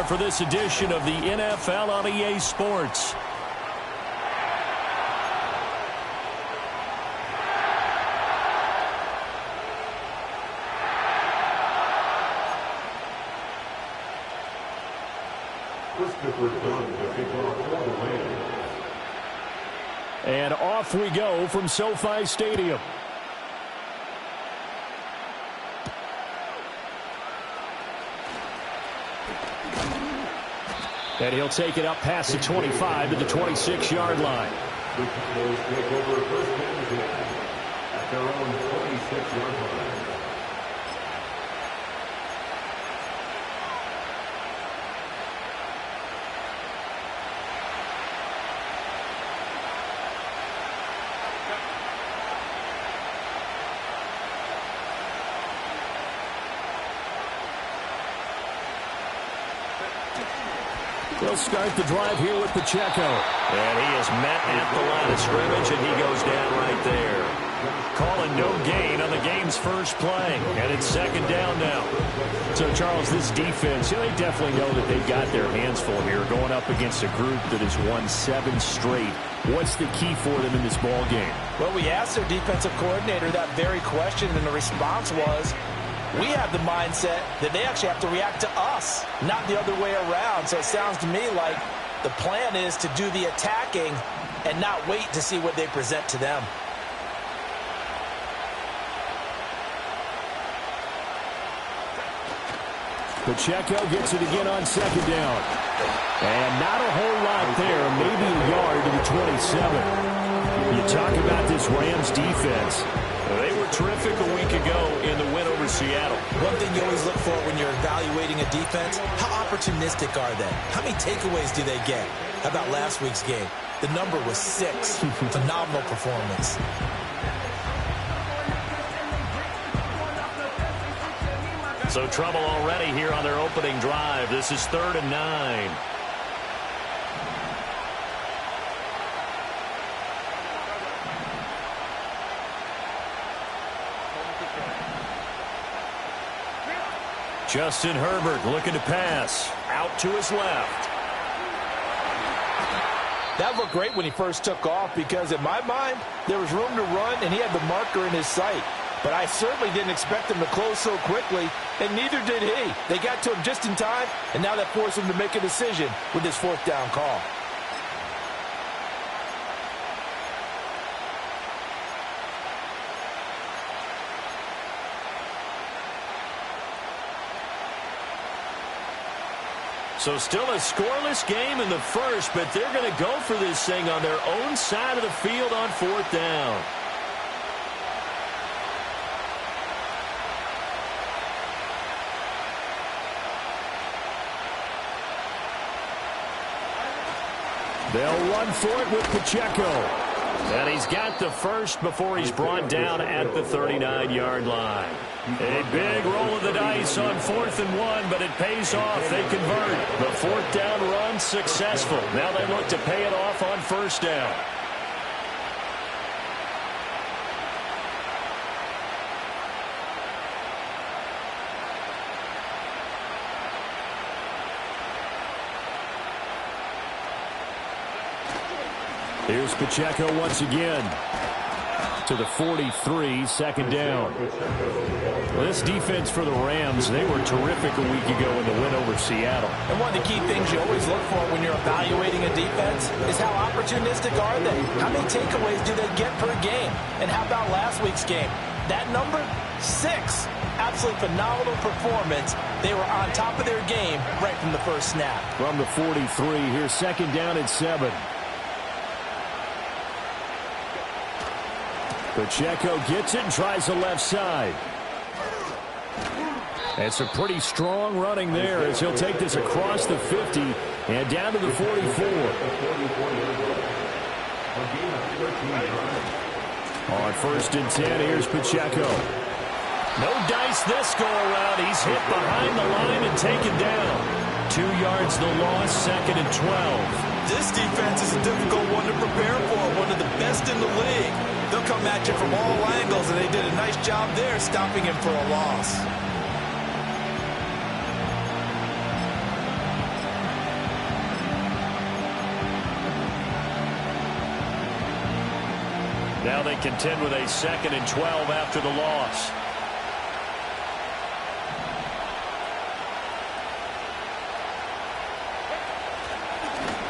for this edition of the NFL on EA Sports. And off we go from SoFi Stadium. And he'll take it up past the 25 to the 26-yard line. At their own 26-yard line. They'll start the drive here with Pacheco. And he is met at the line of scrimmage, and he goes down right there. Calling no gain on the game's first play. And it's second down now. So, Charles, this defense, they definitely know that they've got their hands full here going up against a group that has won 7 straight. What's the key for them in this ball game? Well, we asked their defensive coordinator that very question, and the response was, we have the mindset that they actually have to react to us, not the other way around. So it sounds to me like the plan is to do the attacking and not wait to see what they present to them. Pacheco gets it again on second down. And not a whole lot there, maybe a yard to the 27. You talk about this Rams defense. They were terrific a week ago in the win over Seattle. One thing you always look for when you're evaluating a defense, how opportunistic are they? How many takeaways do they get? How about last week's game? The number was 6. Phenomenal performance. So trouble already here on their opening drive. This is 3rd and 9. Justin Herbert looking to pass. Out to his left. That looked great when he first took off because, in my mind, there was room to run and he had the marker in his sight. But I certainly didn't expect him to close so quickly, and neither did he. They got to him just in time, and now that forced him to make a decision with his 4th down call. So still a scoreless game in the first, but they're going to go for this thing on their own side of the field on 4th down. They'll run for it with Pacheco. And he's got the first before he's brought down at the 39-yard line. A big roll of the dice on 4th and 1, but it pays off. They convert. The 4th down run successful. Now they look to pay it off on 1st down. Here's Pacheco once again to the 43, 2nd down. Well, this defense for the Rams, they were terrific a week ago in the win over Seattle. And one of the key things you always look for when you're evaluating a defense is how opportunistic are they? How many takeaways do they get per game? And how about last week's game? That number, 6. Absolutely phenomenal performance. They were on top of their game right from the first snap. From the 43, here's 2nd down and 7. Pacheco gets it and tries the left side. It's a pretty strong running there as he'll take this across the 50 and down to the 44. On 1st and 10, here's Pacheco. No dice this go-around. He's hit behind the line and taken down. 2 yards the loss, 2nd and 12. This defense is a difficult one to prepare for, one of the best in the league. They'll come at you from all angles, and they did a nice job there stopping him for a loss. Now they contend with a 2nd and 12 after the loss.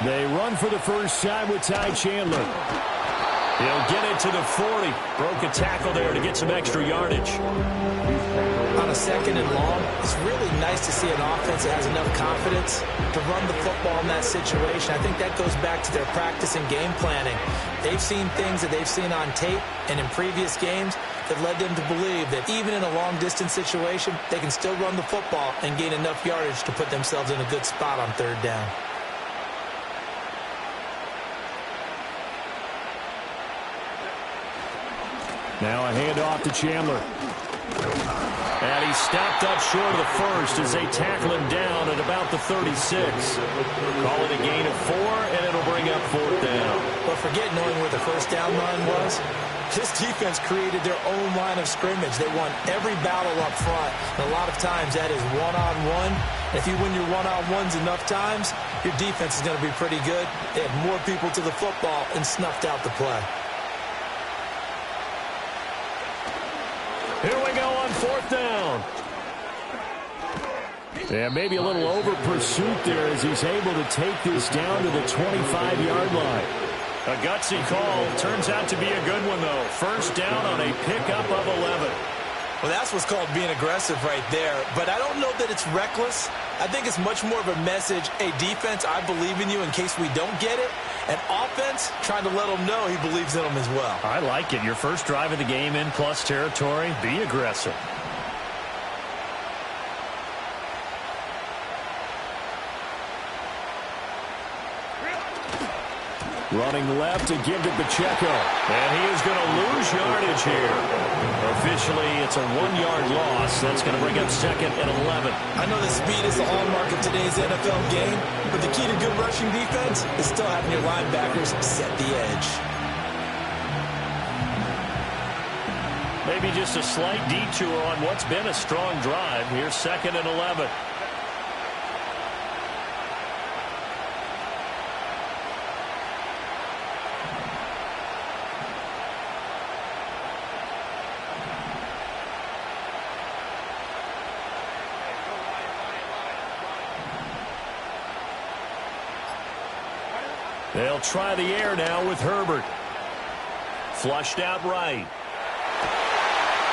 They run for the first time with Ty Chandler. He'll get it to the 40. Broke a tackle there to get some extra yardage. On a 2nd and long, it's really nice to see an offense that has enough confidence to run the football in that situation. I think that goes back to their practice and game planning. They've seen things that they've seen on tape and in previous games that led them to believe that even in a long-distance situation, they can still run the football and gain enough yardage to put themselves in a good spot on 3rd down. Now a handoff to Chandler. And he stopped up short of the first as they tackle him down at about the 36. Call it a gain of 4, and it'll bring up 4th down. But forget knowing where the first down line was. This defense created their own line of scrimmage. They won every battle up front. And a lot of times that is one-on-one. If you win your one-on-ones enough times, your defense is going to be pretty good. They had more people to the football and snuffed out the play. Here we go on 4th down. And maybe a little over pursuit there as he's able to take this down to the 25-yard line. A gutsy call. Turns out to be a good one, though. First down on a pickup of 11. Well, that's what's called being aggressive right there. But I don't know that it's reckless. I think it's much more of a message. Hey, defense, I believe in you in case we don't get it. And offense, trying to let him know he believes in them as well. I like it. Your first drive of the game in plus territory. Be aggressive. Running left to give to Pacheco. And he is going to lose yardage here. Officially, it's a 1-yard loss. That's going to bring up 2nd and 11. I know that speed is the hallmark of today's NFL game, but the key to good rushing defense is still having your linebackers set the edge. Maybe just a slight detour on what's been a strong drive. Here's 2nd and 11. They'll try the air now with Herbert. Flushed out right.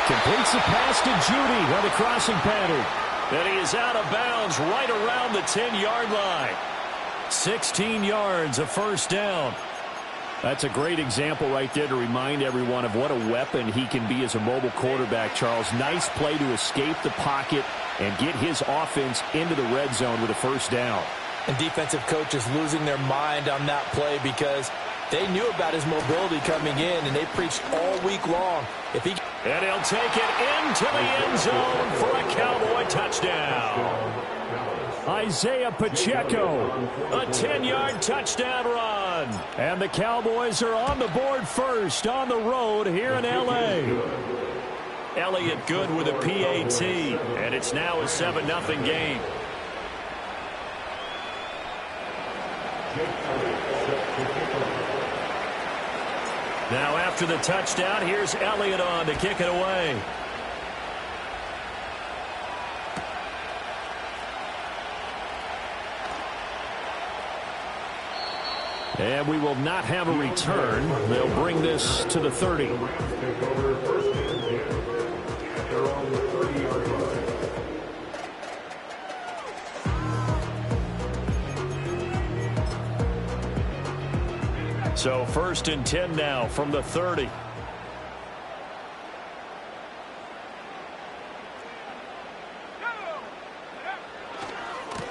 Completes the pass to Judy on the crossing pattern. And he is out of bounds right around the 10-yard line. 16 yards, a first down. That's a great example right there to remind everyone of what a weapon he can be as a mobile quarterback, Charles. Nice play to escape the pocket and get his offense into the red zone with a first down. And defensive coaches losing their mind on that play because they knew about his mobility coming in, and they preached all week long. And he'll take it into the end zone for a Cowboy touchdown. Isaiah Pacheco, a 10-yard touchdown run. And the Cowboys are on the board first on the road here in L.A. Elliott good with a PAT, and it's now a 7-0 game. Now after the touchdown, here's Elliott on to kick it away. And we will not have a return. They'll bring this to the 30. So 1st and 10 now from the 30.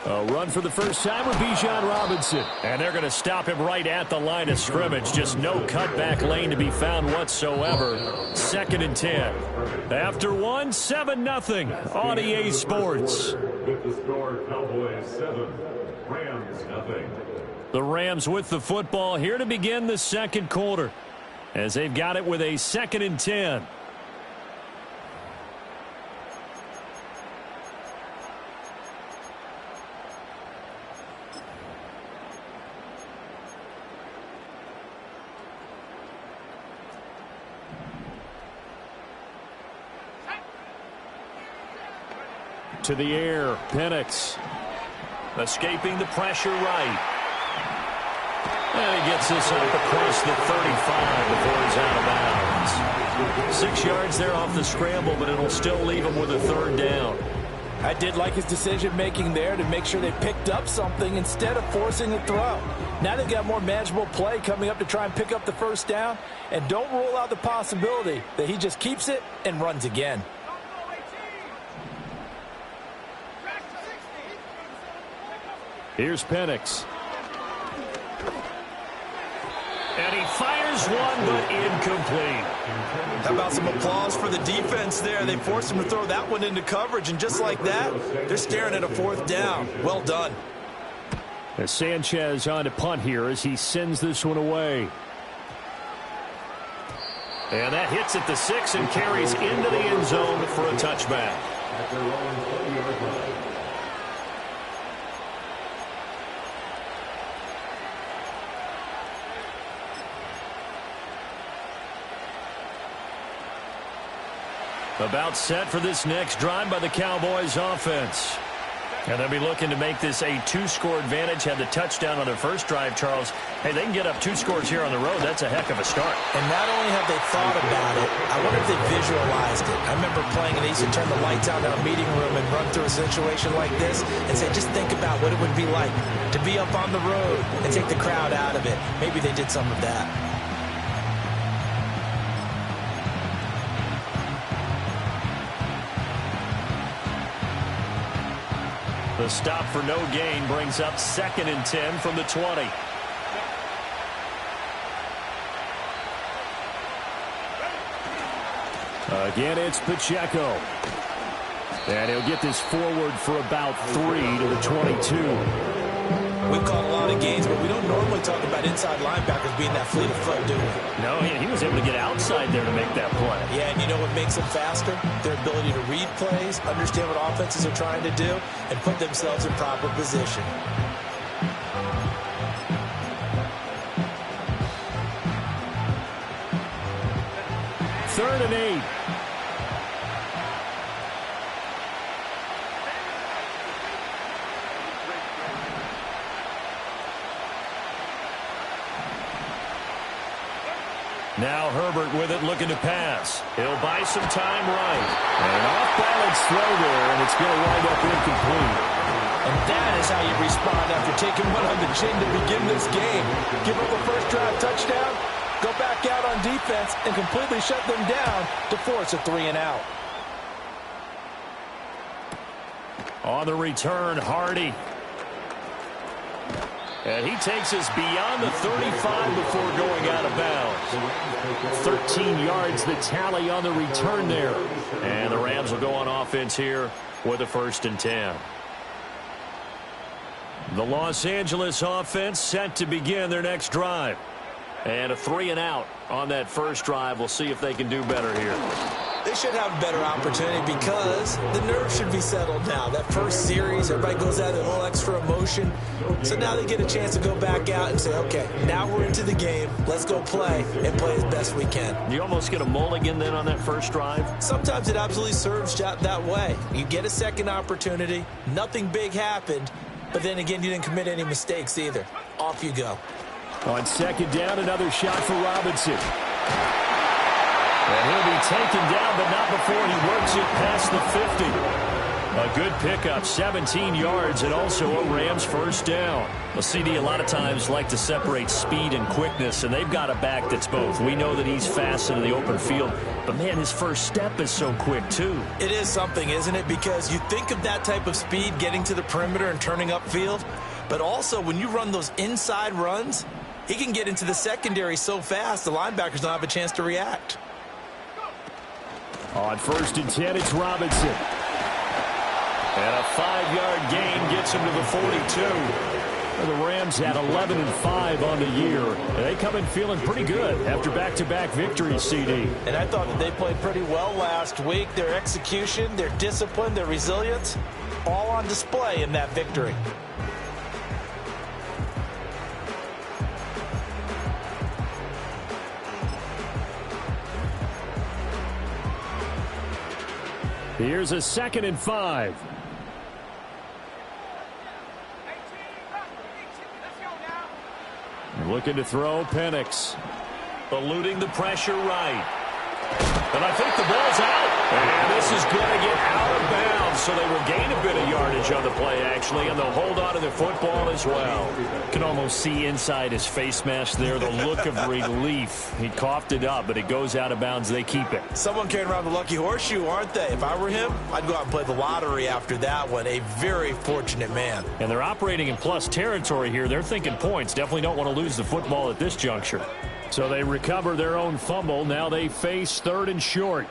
A run for the first time with Bijan Robinson. And they're going to stop him right at the line of scrimmage. Just no cutback lane to be found whatsoever. 2nd and 10. After one, 7-0 on EA Sports. With the score, Cowboys 7, Rams 0. The Rams with the football here to begin the second quarter as they've got it with a 2nd and 10. To the air, Penix. Escaping the pressure right. And he gets this up across the 35 before he's out of bounds. 6 yards there off the scramble, but it'll still leave him with a third down. I did like his decision-making there to make sure they picked up something instead of forcing a throw. Now they've got more manageable play coming up to try and pick up the first down. And don't rule out the possibility that he just keeps it and runs again. Here's Penix. And he fires one, but incomplete. How about some applause for the defense there? They forced him to throw that one into coverage, and just like that, they're staring at a fourth down. Well done. As Sanchez on to punt here as he sends this one away. And that hits at the 6 and carries into the end zone for a touchback. About set for this next drive by the Cowboys offense. And they'll be looking to make this a 2-score advantage. Had the touchdown on their first drive, Charles. Hey, they can get up 2 scores here on the road. That's a heck of a start. And not only have they thought about it, I wonder if they visualized it. I remember playing, and they used to turn the lights out in a meeting room and run through a situation like this and say, just think about what it would be like to be up on the road and take the crowd out of it. Maybe they did some of that. The stop for no gain brings up 2nd and 10 from the 20. Again, it's Pacheco. And he'll get this forward for about 3 to the 22. We've called a lot of games, but we don't normally talk about inside linebackers being that fleet of foot, do we? No, he was able to get outside there to make that play. Yeah, and you know what makes them faster? Their ability to read plays, understand what offenses are trying to do, and put themselves in proper position. Third and 8. Now Herbert with it, looking to pass. He'll buy some time right. And an off-balance throw there, and it's going to wind up incomplete. And that is how you respond after taking one on the chin to begin this game. Give up a first drive touchdown, go back out on defense, and completely shut them down to force a 3-and-out. On the return, Hardy. And he takes us beyond the 35 before going out of bounds. 13 yards, the tally on the return there. And the Rams will go on offense here with a 1st and 10. The Los Angeles offense set to begin their next drive. And a 3-and-out on that first drive. We'll see if they can do better here. They should have a better opportunity because the nerves should be settled now. That first series, everybody goes out with a little extra emotion. So now they get a chance to go back out and say, okay, now we're into the game. Let's go play and play as best we can. You almost get a mulligan then on that first drive? Sometimes it absolutely serves that way. You get a second opportunity. Nothing big happened. But then again, you didn't commit any mistakes either. Off you go. On 2nd down, another shot for Robinson. And he'll be taken down, but not before he works it past the 50. A good pickup, 17 yards, and also a Rams first down. Well, CD a lot of times like to separate speed and quickness, and they've got a back that's both. We know that he's fast into the open field, but, man, his first step is so quick, too. It is something, isn't it? Because you think of that type of speed getting to the perimeter and turning upfield, but also when you run those inside runs, he can get into the secondary so fast the linebackers don't have a chance to react. On 1st and 10, it's Robinson. And a 5-yard gain gets him to the 42. And the Rams had 11-5 on the year. They come in feeling pretty good after back-to-back victories, CD. And I thought that they played pretty well last week. Their execution, their discipline, their resilience, all on display in that victory. Here's a 2nd and 5. Looking to throw, Penix. Eluding the pressure right. And I think the ball's out. And this is going to get out of bounds, so they will gain a bit of yardage on the play, actually, and they'll hold on to the football as well. You can almost see inside his face mask there the look of relief. He coughed it up, but it goes out of bounds. They keep it. Someone carrying around the lucky horseshoe, aren't they? If I were him, I'd go out and play the lottery after that one. A very fortunate man. And they're operating in plus territory here. They're thinking points. Definitely don't want to lose the football at this juncture. So they recover their own fumble. Now they face 3rd and short.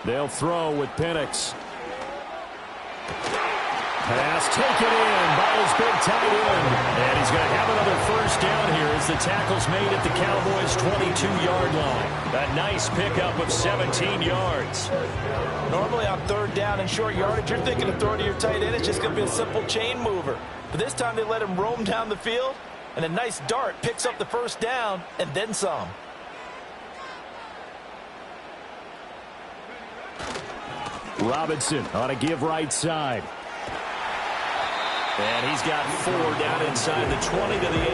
They'll throw with Penix. Pass taken in by his big tight end. And he's going to have another first down here as the tackle's made at the Cowboys' 22-yard line. A nice pickup of 17 yards. Normally on 3rd down and short yardage, you're thinking of throwing to your tight end. It's just going to be a simple chain mover. But this time they let him roam down the field, and a nice dart picks up the first down and then some. Robinson on a give right side. And he's got 4 down inside the 20 to the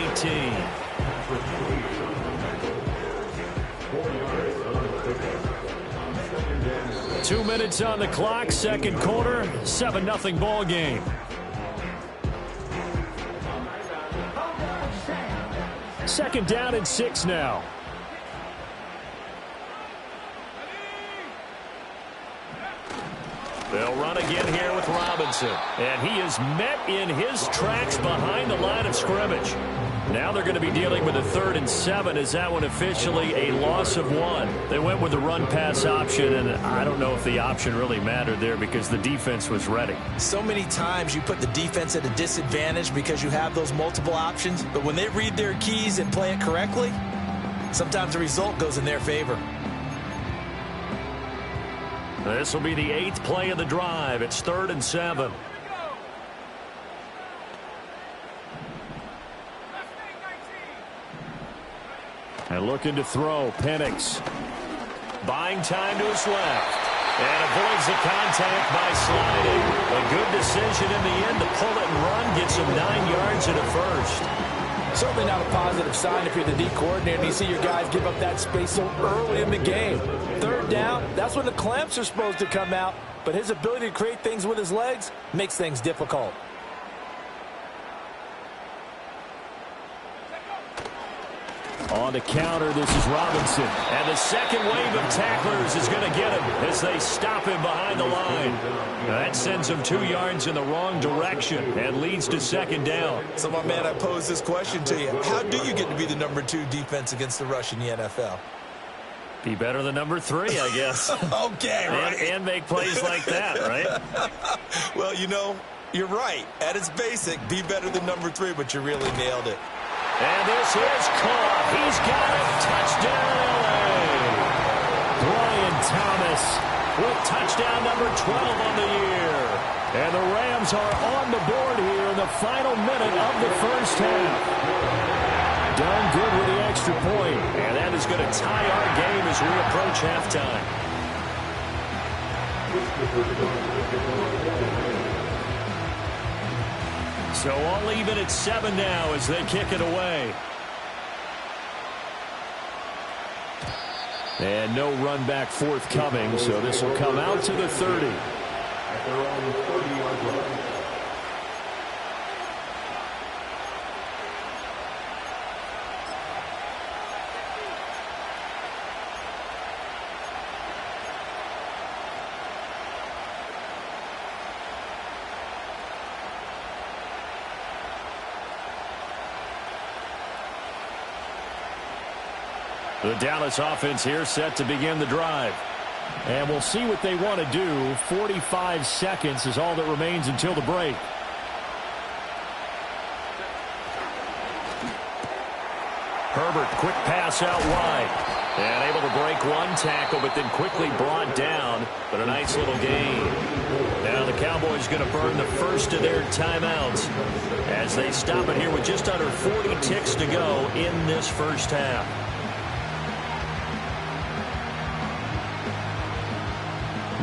18. 2 minutes on the clock, second quarter, 7-0 ball game. Second down and 6 now. They'll run again here with Robinson. And he is met in his tracks behind the line of scrimmage. Now they're going to be dealing with a 3rd and 7. Is that one officially a loss of 1? They went with the run-pass option, and I don't know if the option really mattered there because the defense was ready. So many times you put the defense at a disadvantage because you have those multiple options. But when they read their keys and play it correctly, sometimes the result goes in their favor. This will be the 8th play of the drive. It's 3rd and 7. And looking to throw, Penix. Buying time to his left. And avoids the contact by sliding. A good decision in the end to pull it and run. Gets him 9 yards and a first. Certainly not a positive sign if you're the D coordinator and you see your guys give up that space so early in the game. 3rd down, that's when the clamps are supposed to come out, but his ability to create things with his legs makes things difficult. On the counter, this is Robinson. And the second wave of tacklers is going to get him as they stop him behind the line. That sends him 2 yards in the wrong direction and leads to 2nd down. So, my man, I pose this question to you. How do you get to be the number 2 defense against the rush in the NFL? Be better than number 3, I guess. Okay, right. And make plays like that, right? Well, you know, you're right. At its basic, be better than number 3, but you really nailed it. And this is caught. He's got it. Touchdown, LA. Brian Thomas with touchdown number 12 on the year. And the Rams are on the board here in the final minute of the first half. Done good with the extra point. And that is going to tie our game as we approach halftime. So all even at 7 now as they kick it away. And no run back forthcoming, so this will come out to the 30. At their own 30-yard line. The Dallas offense here set to begin the drive. And we'll see what they want to do. 45 seconds is all that remains until the break. Herbert, quick pass out wide. And able to break one tackle, but then quickly brought down. But a nice little gain. Now the Cowboys going to burn the first of their timeouts as they stop it here with just under 40 ticks to go in this first half.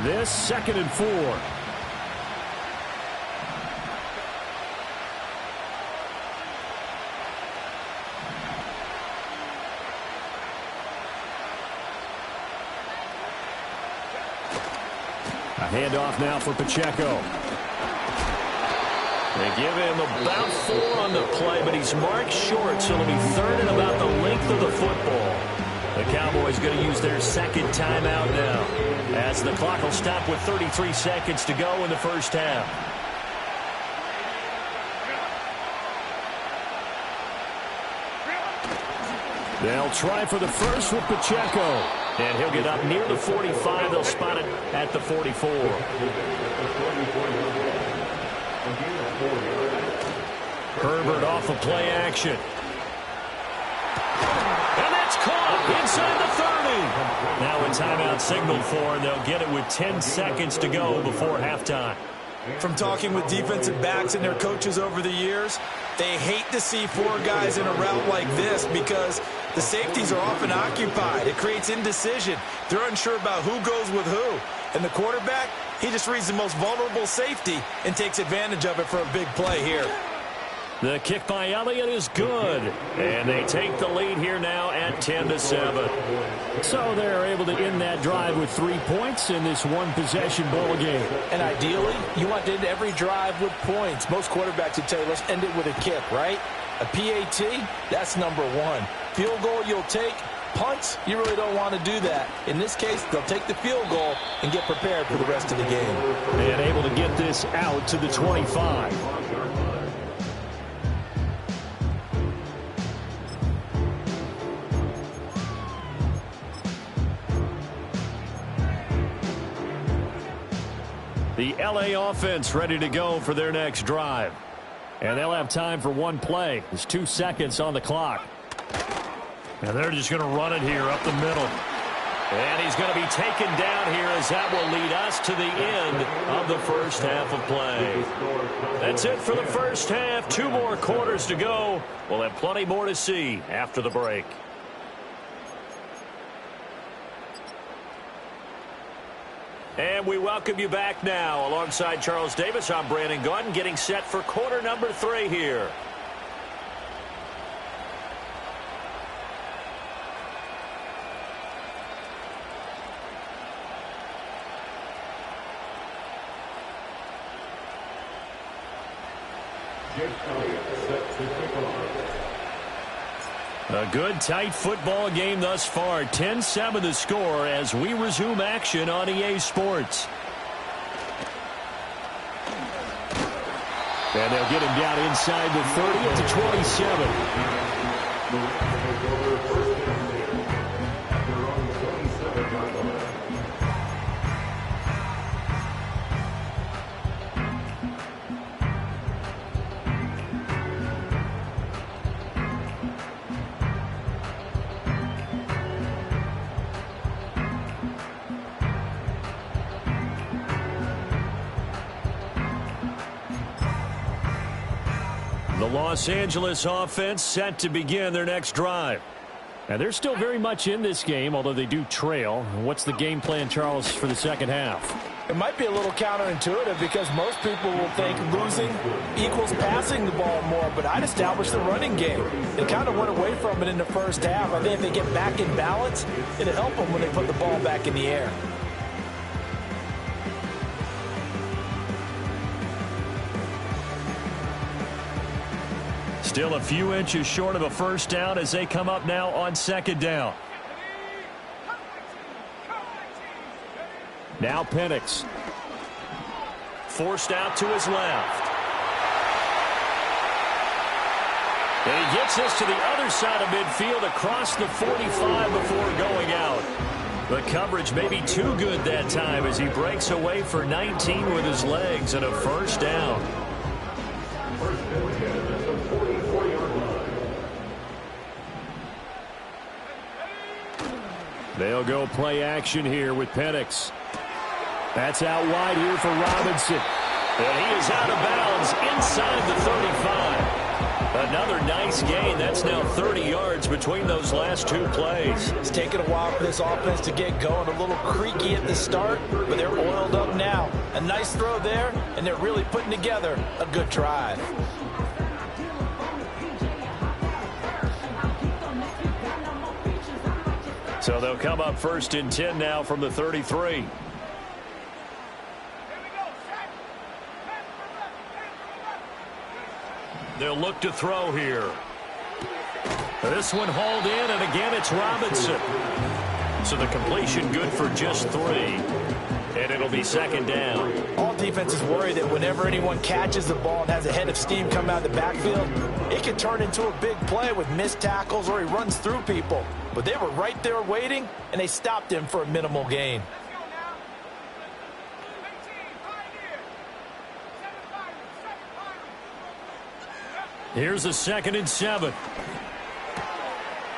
This 2nd and 4. Handoff now for Pacheco. They give him about 4 on the play, but he's marked short, so it'll be third and about the length of the football. The Cowboys going to use their second timeout now, as the clock will stop with 33 seconds to go in the first half. They'll try for the first with Pacheco. And he'll get up near the 45. They'll spot it at the 44. Herbert off of play action. And that's caught inside the 30. Now a timeout signaled for, and they'll get it with 10 seconds to go before halftime. From talking with defensive backs and their coaches over the years, they hate to see 4 guys in a route like this because the safeties are often occupied. It creates indecision. They're unsure about who goes with who. And the quarterback, he just reads the most vulnerable safety and takes advantage of it for a big play here. The kick by Elliott is good. And they take the lead here now at 10-7. So they're able to end that drive with 3 points in this one-possession ball game. And ideally, you want to end every drive with points. Most quarterbacks would tell you, let's end it with a kick, right? A PAT, that's number 1. Field goal you'll take. Punts, you really don't want to do that. In this case, they'll take the field goal and get prepared for the rest of the game. And able to get this out to the 25. The LA offense ready to go for their next drive. And they'll have time for one play. There's 2 seconds on the clock. And they're just going to run it here up the middle. And he's going to be taken down here as that will lead us to the end of the first half of play. That's it for the first half. 2 more quarters to go. We'll have plenty more to see after the break. And we welcome you back now. Alongside Charles Davis, I'm Brandon Gaudin, getting set for quarter number 3 here. A good, tight football game thus far. 10-7 the score as we resume action on EA Sports. And they'll get him down inside the 30 at the 27. The Los Angeles offense set to begin their next drive. And they're still very much in this game, although they do trail. What's the game plan, Charles, for the second half? It might be a little counterintuitive because most people will think losing equals passing the ball more, but I'd establish the running game. They kind of went away from it in the first half. I think if they get back in balance, it'll help them when they put the ball back in the air. Still a few inches short of a first down as they come up now on second down. Now Penix. Forced out to his left. And he gets this to the other side of midfield across the 45 before going out. The coverage may be too good that time as he breaks away for 19 with his legs and a first down. They'll go play action here with Penix. That's out wide here for Robinson. And he is out of bounds inside the 35. Another nice gain. That's now 30 yards between those last 2 plays. It's taken a while for this offense to get going. A little creaky at the start, but they're oiled up now. A nice throw there, and they're really putting together a good drive. So they'll come up 1st and 10 now from the 33. They'll look to throw here. This one hauled in, and again it's Robinson. So the completion good for just 3. And it'll be second down. All defenses worry that whenever anyone catches the ball and has a head of steam come out of the backfield, it can turn into a big play with missed tackles or he runs through people. But they were right there waiting, and they stopped him for a minimal gain. Here's a 2nd and 7.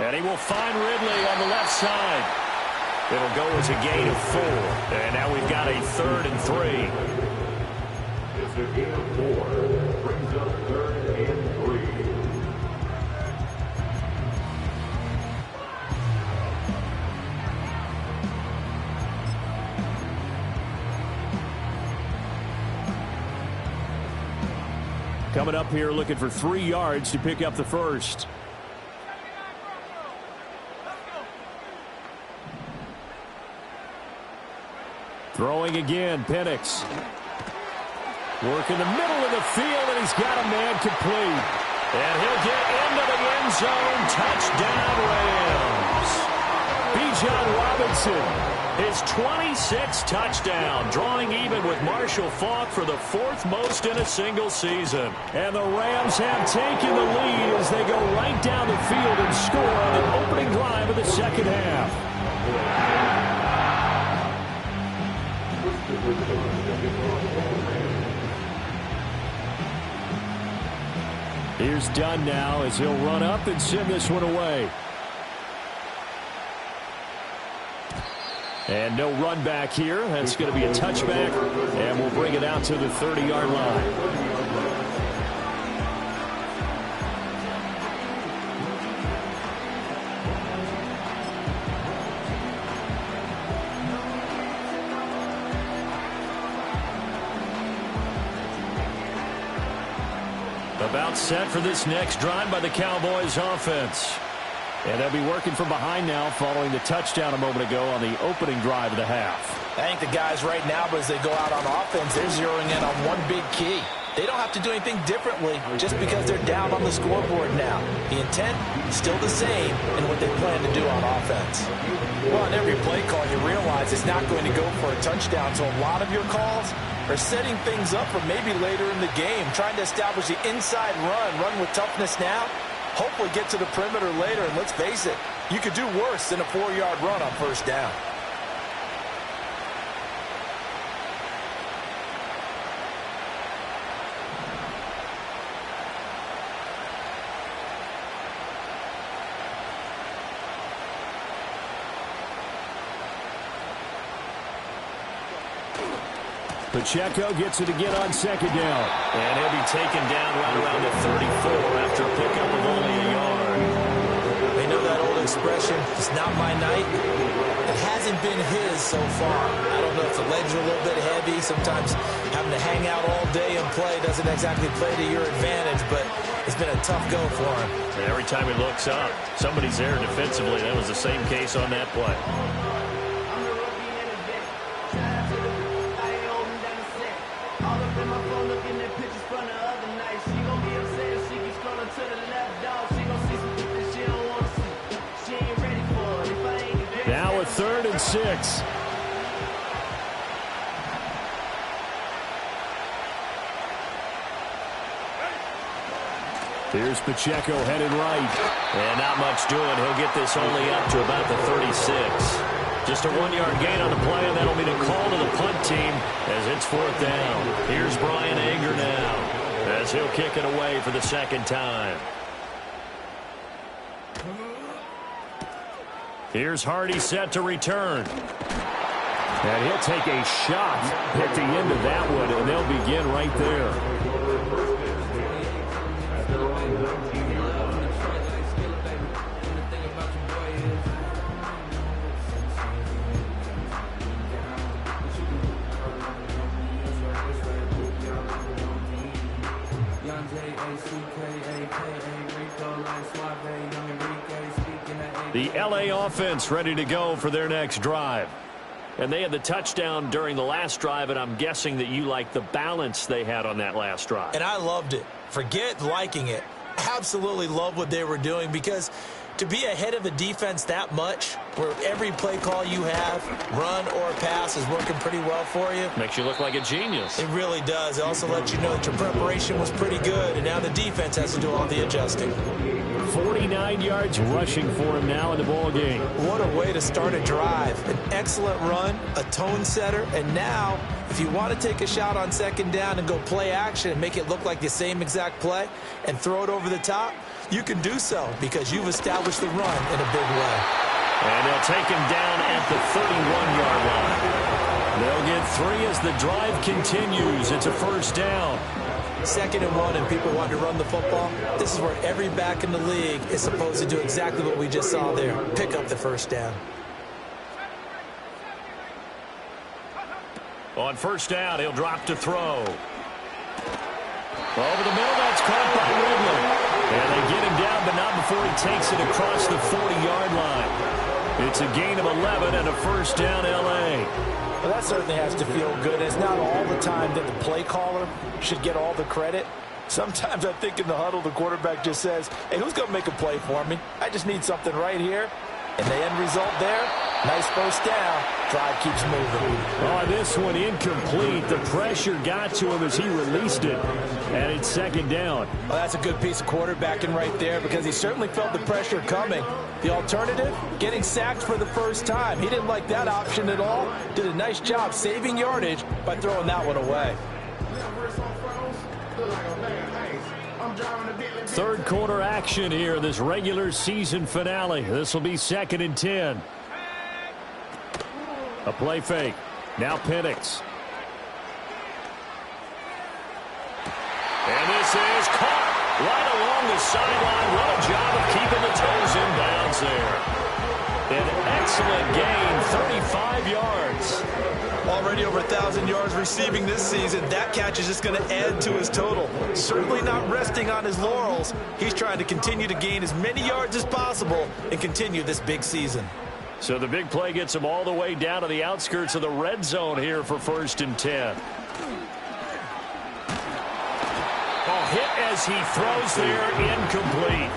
And he will find Ridley on the left side. It'll go as a gain of 4. And now we've got a 3rd and 3. It's a gain of 4. Brings up 3rd and 3. Coming up here looking for 3 yards to pick up the first. Throwing again, Penix. Work in the middle of the field, and he's got a man complete. And he'll get into the end zone. Touchdown, Rams. Bijan Robinson, his 26th touchdown, drawing even with Marshall Faulk for the 4th most in a single season. And the Rams have taken the lead as they go right down the field and score on the opening drive of the second half. Here's Dunn now as he'll run up and send this one away. And no run back here. That's going to be a touchback, and we'll bring it out to the 30-yard line. About set for this next drive by the Cowboys offense. And they'll be working from behind now following the touchdown a moment ago on the opening drive of the half. I think the guys right now, but as they go out on offense, they're zeroing in on one big key. They don't have to do anything differently just because they're down on the scoreboard now. The intent is still the same in what they plan to do on offense. Well, on every play call, you realize it's not going to go for a touchdown, so a lot of your calls are setting things up for maybe later in the game, trying to establish the inside run with toughness now, hopefully get to the perimeter later, and let's face it, you could do worse than a 4-yard run on first down. Pacheco gets it again on second down. And he'll be taken down right around the 34 after a pickup of only a yard. They know that old expression, it's not my night. It hasn't been his so far. I don't know if the legs are a little bit heavy. Sometimes having to hang out all day and play doesn't exactly play to your advantage, but it's been a tough go for him. And every time he looks up, somebody's there defensively. That was the same case on that play. Now a 3rd and 6. Here's Pacheco headed right. And not much doing. He'll get this only up to about the 36. Just a 1-yard gain on the play, and that'll be the call to the punt team as it's 4th down. Here's Brian Anger now as he'll kick it away for the second time. Here's Hardy set to return. And he'll take a shot at the end of that one, and they'll begin right there. The LA offense ready to go for their next drive. And they had the touchdown during the last drive, and I'm guessing that you like the balance they had on that last drive. And I loved it. Forget liking it. Absolutely love what they were doing, because to be ahead of a defense that much, where every play call you have, run or pass, is working pretty well for you. Makes you look like a genius. It really does. It also lets you know that your preparation was pretty good, and now the defense has to do all the adjusting. 49 yards rushing for him now in the ball game. What a way to start a drive. An excellent run, a tone setter, and now if you want to take a shot on second down and go play action and make it look like the same exact play and throw it over the top, you can do so because you've established the run in a big way. And they'll take him down at the 31-yard line. They'll get 3 as the drive continues. It's a first down. 2nd and 1 and people want to run the football. This is where every back in the league is supposed to do exactly what we just saw there. Pick up the first down. On first down, he'll drop to throw. Over the middle, that's caught by Ridley. And they get him down, but not before he takes it across the 40-yard line. It's a gain of 11 and a first down, L.A. Well, that certainly has to feel good. It's not all the time that the play caller should get all the credit. Sometimes I think in the huddle, the quarterback just says, hey, who's going to make a play for me? I just need something right here. And the end result there, nice first down. Drive keeps moving. Oh, this one incomplete. The pressure got to him as he released it. And it's second down. Well, that's a good piece of quarterbacking right there because he certainly felt the pressure coming. The alternative, getting sacked for the first time. He didn't like that option at all. Did a nice job saving yardage by throwing that one away. Third quarter action here, this regular season finale. This will be 2nd and 10. A play fake. Now Penix. And this is caught right along the sideline. What a job of keeping the toes in bounds there. An excellent gain, 35 yards. Already over 1,000 yards receiving this season. That catch is just going to add to his total. Certainly not resting on his laurels. He's trying to continue to gain as many yards as possible and continue this big season. So the big play gets him all the way down to the outskirts of the red zone here for 1st and 10. Hit as he throws there, incomplete.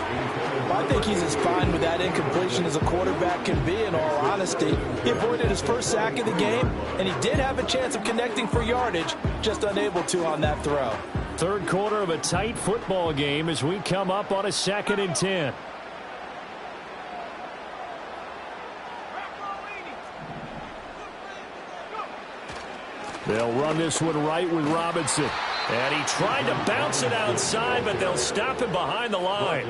Well, I think he's as fine with that incompletion as a quarterback can be, in all honesty. He avoided his first sack of the game, and he did have a chance of connecting for yardage, just unable to on that throw. Third quarter of a tight football game as we come up on a 2nd and 10. They'll run this one right with Robinson. And he tried to bounce it outside, but they'll stop him behind the line.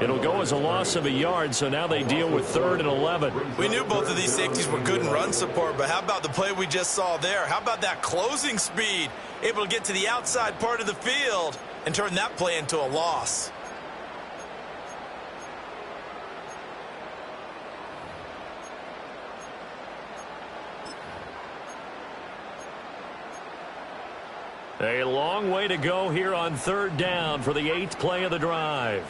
It'll go as a loss of a yard, so now they deal with 3rd and 11. We knew both of these safeties were good in run support, but how about the play we just saw there? How about that closing speed? Able to get to the outside part of the field and turn that play into a loss. A long way to go here on 3rd down for the 8th play of the drive.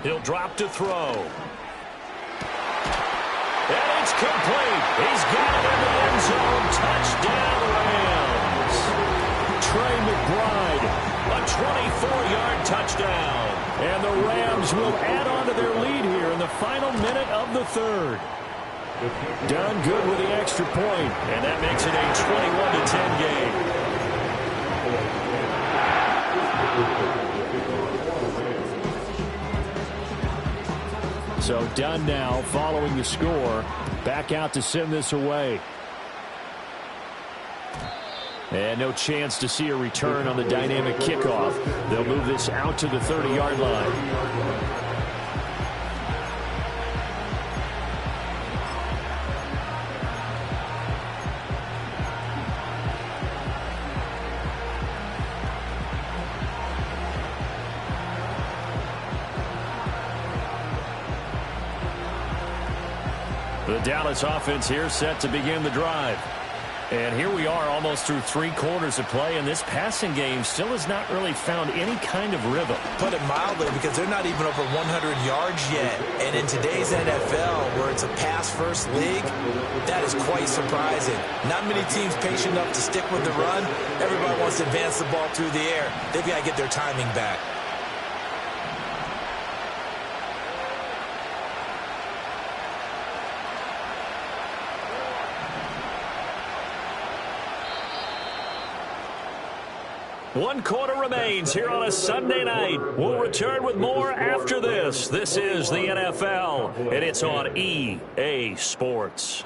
He'll drop to throw. And it's complete. He's got it in the end zone. Touchdown, Rams. Trey McBride, a 24-yard touchdown. And the Rams will add on to their lead here in the final minute of the 3rd. Done good with the extra point, and that makes it a 21-10 game. So Dunn now following the score, back out to send this away. And no chance to see a return on the dynamic kickoff. They'll move this out to the 30-yard line. The Dallas offense here set to begin the drive. And here we are almost through 3 quarters of play, and this passing game still has not really found any kind of rhythm. Put it mildly, because they're not even over 100 yards yet. And in today's NFL, where it's a pass-first league, that is quite surprising. Not many teams patient enough to stick with the run. Everybody wants to advance the ball through the air. They've got to get their timing back. One quarter remains here on a Sunday night. We'll return with more after this. This is the NFL, and it's on EA Sports.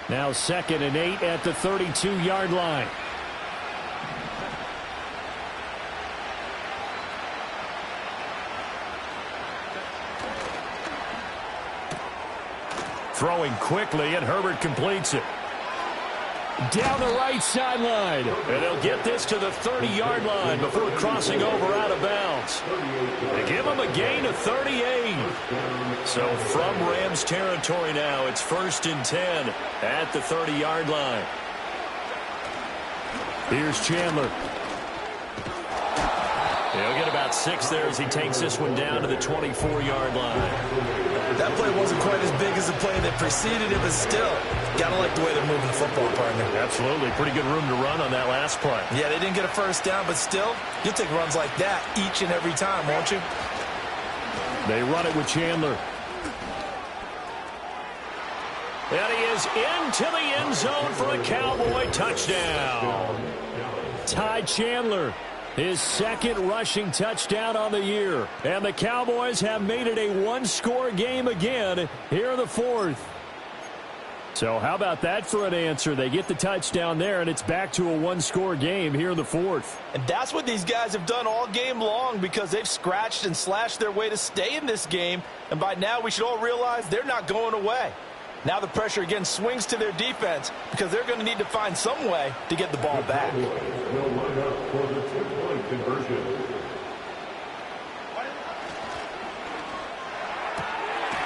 Now 2nd and 8 at the 32-yard line. Throwing quickly, and Herbert completes it. Down the right sideline. And they'll get this to the 30-yard line before crossing over out of bounds. They give them a gain of 38. So from Rams territory now, it's 1st and 10 at the 30-yard line. Here's Chandler. He'll get about 6 there as he takes this one down to the 24-yard line. That play wasn't quite as big as the play that preceded it, but still, got to like the way they're moving the football, partner. Absolutely. Pretty good room to run on that last play. Yeah, they didn't get a first down, but still, you'll take runs like that each and every time, won't you? They run it with Chandler. And he is into the end zone for a Cowboy touchdown. Ty Chandler, his 2nd rushing touchdown on the year. And the Cowboys have made it a 1-score game again here in the 4th. So how about that for an answer? They get the touchdown there, and it's back to a 1-score game here in the 4th. And that's what these guys have done all game long, because they've scratched and slashed their way to stay in this game. And by now we should all realize they're not going away. Now the pressure again swings to their defense, because they're going to need to find some way to get the ball back.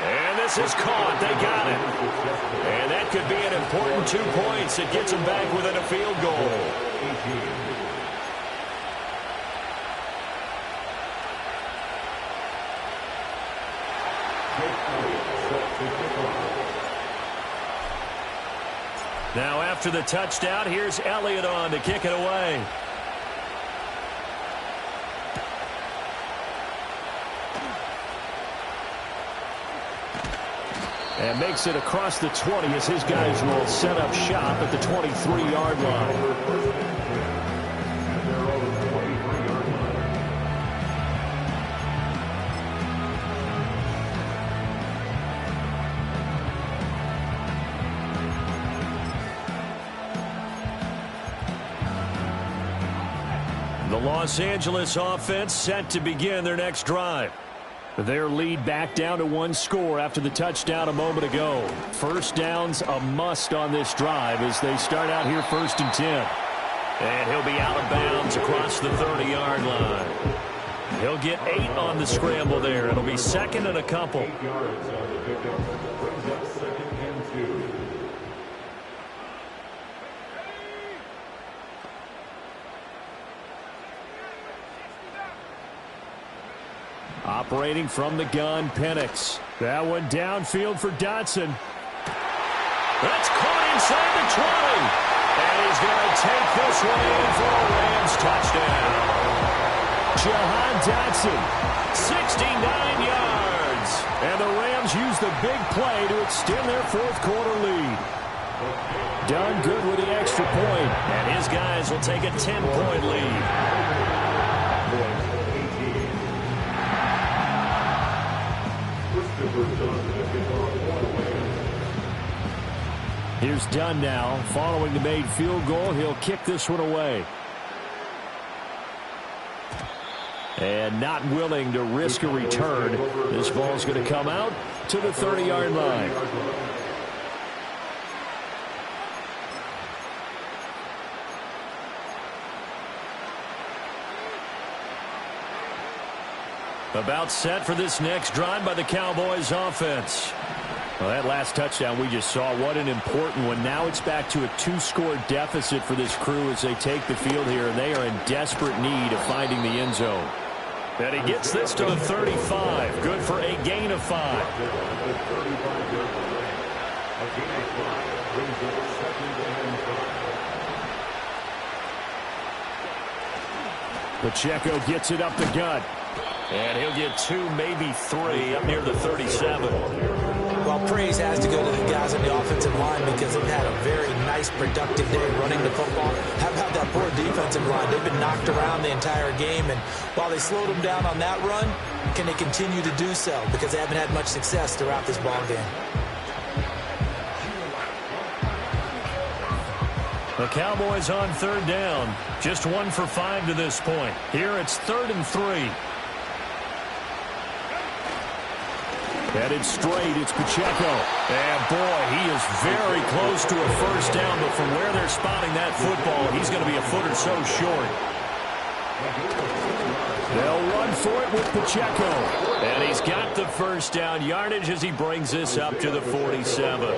And this is caught. They got it. And that could be an important 2 points. It gets them back within a field goal. Now after the touchdown, here's Elliott on to kick it away. And makes it across the 20 as his guys will set up shop at the 23-yard line. The Los Angeles offense set to begin their next drive. Their lead back down to 1 score after the touchdown a moment ago. First down's a must on this drive as they start out here 1st and 10. And he'll be out of bounds across the 30-yard line. He'll get 8 on the scramble there. It'll be 2nd and a couple. Operating from the gun, Penix. That one downfield for Dotson. That's caught inside the 20. And he's going to take this one in for a Rams touchdown. Jahan Dotson, 69 yards. And the Rams use the big play to extend their 4th quarter lead. Done good with the extra point. And his guys will take a 10-point lead. Here's Dunn now. Following the made field goal, he'll kick this one away. And not willing to risk a return. This ball's going to come out to the 30-yard line. About set for this next drive by the Cowboys offense. Well, that last touchdown we just saw, what an important one. Now it's back to a 2-score deficit for this crew as they take the field here, and they are in desperate need of finding the end zone. And he gets this to the 35. Good for a gain of 5. Pacheco gets it up the gut. And he'll get 2, maybe 3, up near the 37. Well, praise has to go to the guys on the offensive line because they've had a very nice, productive day running the football. How about that poor defensive line? They've been knocked around the entire game, and while they slowed them down on that run, can they continue to do so? Because they haven't had much success throughout this ball game. The Cowboys on 3rd down. Just 1 for 5 to this point. Here it's 3rd and 3. Headed straight, it's Pacheco. And boy, he is very close to a first down, but from where they're spotting that football, he's going to be a foot or so short. They'll run for it with Pacheco. And he's got the first down yardage as he brings this up to the 47.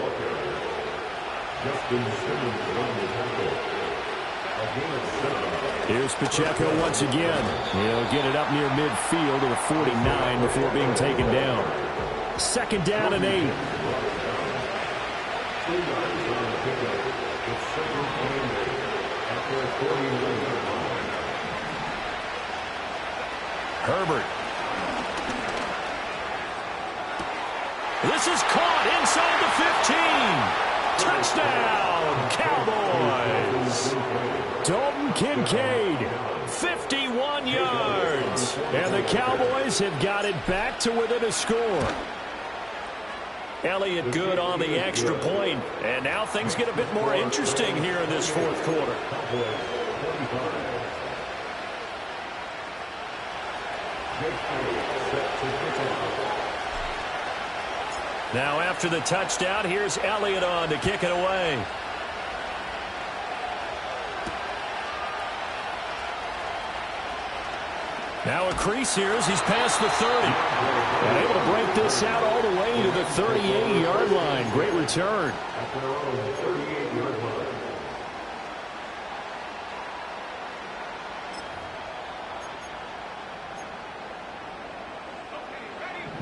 Here's Pacheco once again. He'll get it up near midfield to the 49 before being taken down. 2nd down and 8. Herbert. This is caught inside the 15. Touchdown, Cowboys. Dalton Kincaid, 51 yards. And the Cowboys have got it back to within a score. Elliott good on the extra point. And now things get a bit more interesting here in this 4th quarter. Now after the touchdown, here's Elliott on to kick it away. Now a crease here as he's past the 30. And able to break this out all the way to the 38-yard line. Great return.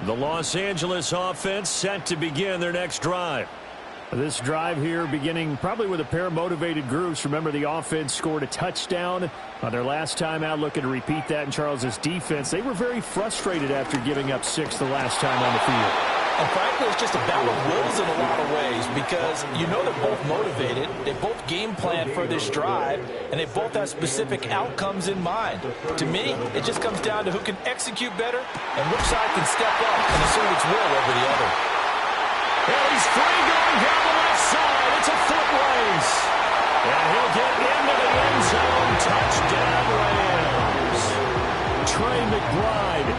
The Los Angeles offense set to begin their next drive. This drive here beginning probably with a pair of motivated groups. Remember, the offense scored a touchdown on their last time out, looking to repeat that in Charles's defense. They were very frustrated after giving up 6 the last time on the field. And frankly, it's just a battle of wills in a lot of ways because you know they're both motivated. They both game plan for this drive, and they both have specific outcomes in mind. To me, it just comes down to who can execute better and which side can step up and assert its will over the other. Well, he's free going down the left side. It's a foot race. And he'll get into the end zone. Touchdown, Rams. Trey McBride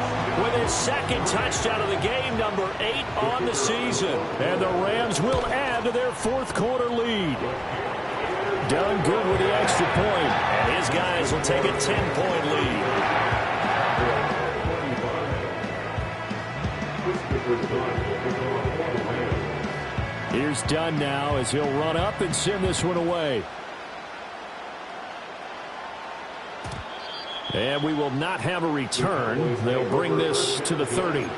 with his 2nd touchdown of the game, number 8 on the season. And the Rams will add to their 4th quarter lead. Done good with the extra point. And his guys will take a 10-point lead. Here's Dunn now as he'll run up and send this one away. And we will not have a return. They'll bring this to the 30.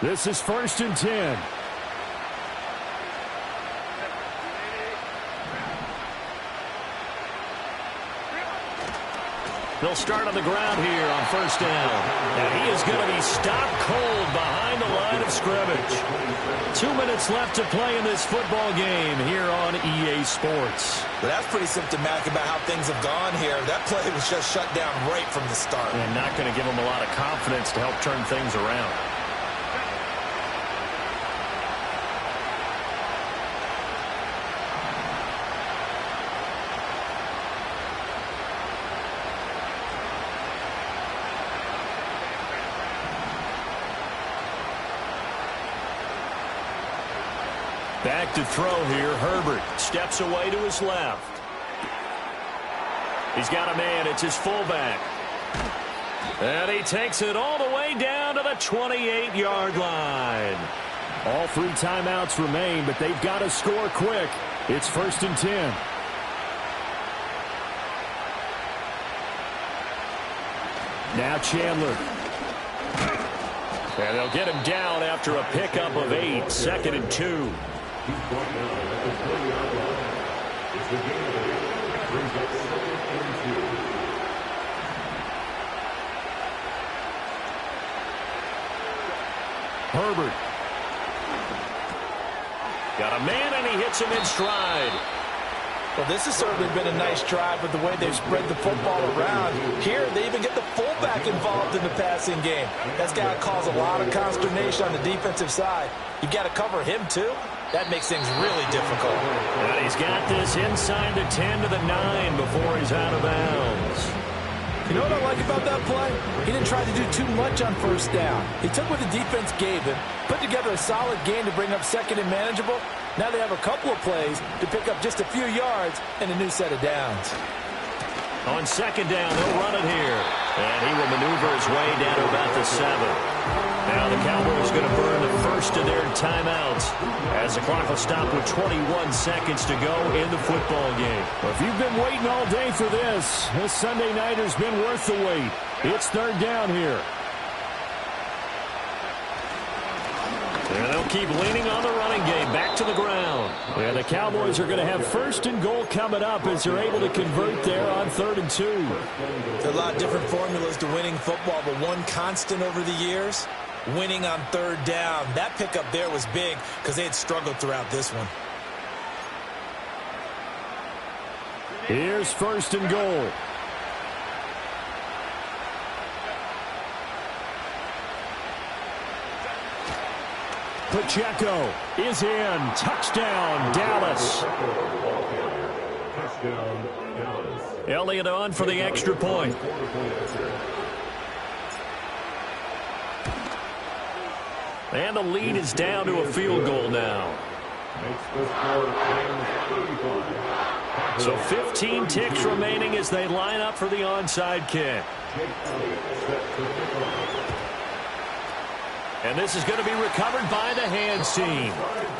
This is 1st and 10. They'll start on the ground here on 1st down. And he is going to be stopped cold behind the line of scrimmage. 2 minutes left to play in this football game here on EA Sports. But that's pretty symptomatic about how things have gone here. That play was just shut down right from the start. And not going to give them a lot of confidence to help turn things around. Back to throw here. Herbert steps away to his left. He's got a man. It's his fullback. And he takes it all the way down to the 28-yard line. All 3 timeouts remain, but they've got to score quick. It's 1st and 10. Now Chandler. And they'll get him down after a pickup of 8. 2nd and 2. Herbert. Got a man, and he hits him in stride. Well, this has certainly been a nice drive with the way they've spread the football around. Here, they even get the fullback involved in the passing game. That's got to cause a lot of consternation on the defensive side. You've got to cover him, too. That makes things really difficult. And he's got this inside the 10 to the 9 before he's out of bounds. You know what I like about that play? He didn't try to do too much on 1st down. He took what the defense gave him, put together a solid game to bring up 2nd and manageable. Now they have a couple of plays to pick up just a few yards and a new set of downs. On 2nd down, they'll run it here. And he will maneuver his way down to about the 7. Now the Cowboys going to burn the first of their timeouts as the clock will stop with 21 seconds to go in the football game. Well, if you've been waiting all day for this Sunday night has been worth the wait. It's 3rd down here. And they'll keep leaning on the running game. Back to the ground. And the Cowboys are going to have 1st and goal coming up as they're able to convert there on 3rd and 2. There's a lot of different formulas to winning football, but one constant over the years, winning on 3rd down. That pickup there was big because they had struggled throughout this one. Here's 1st and goal. Pacheco is in. Touchdown, Dallas. Elliott on for the extra point. And the lead is down to a field goal now. So 15 ticks remaining as they line up for the onside kick. And this is going to be recovered by the hands team.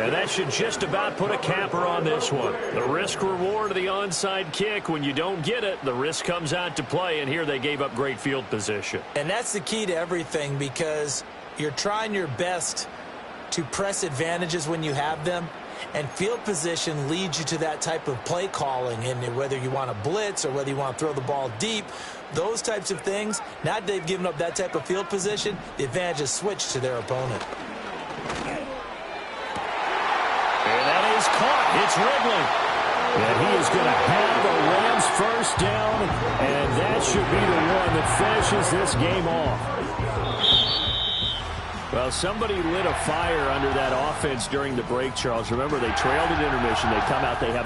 And that should just about put a capper on this one. The risk reward of the onside kick. When you don't get it, the risk comes out to play. And here they gave up great field position. And that's the key to everything, because you're trying your best to press advantages when you have them. And field position leads you to that type of play calling. And whether you want to blitz or whether you want to throw the ball deep, those types of things, now that they've given up that type of field position, the advantage is switched to their opponent. And that is caught. It's Wrigley. And he is going to have a Rams 1st down, and that should be the one that finishes this game off. Well, somebody lit a fire under that offense during the break, Charles. Remember, they trailed at intermission. They come out, they have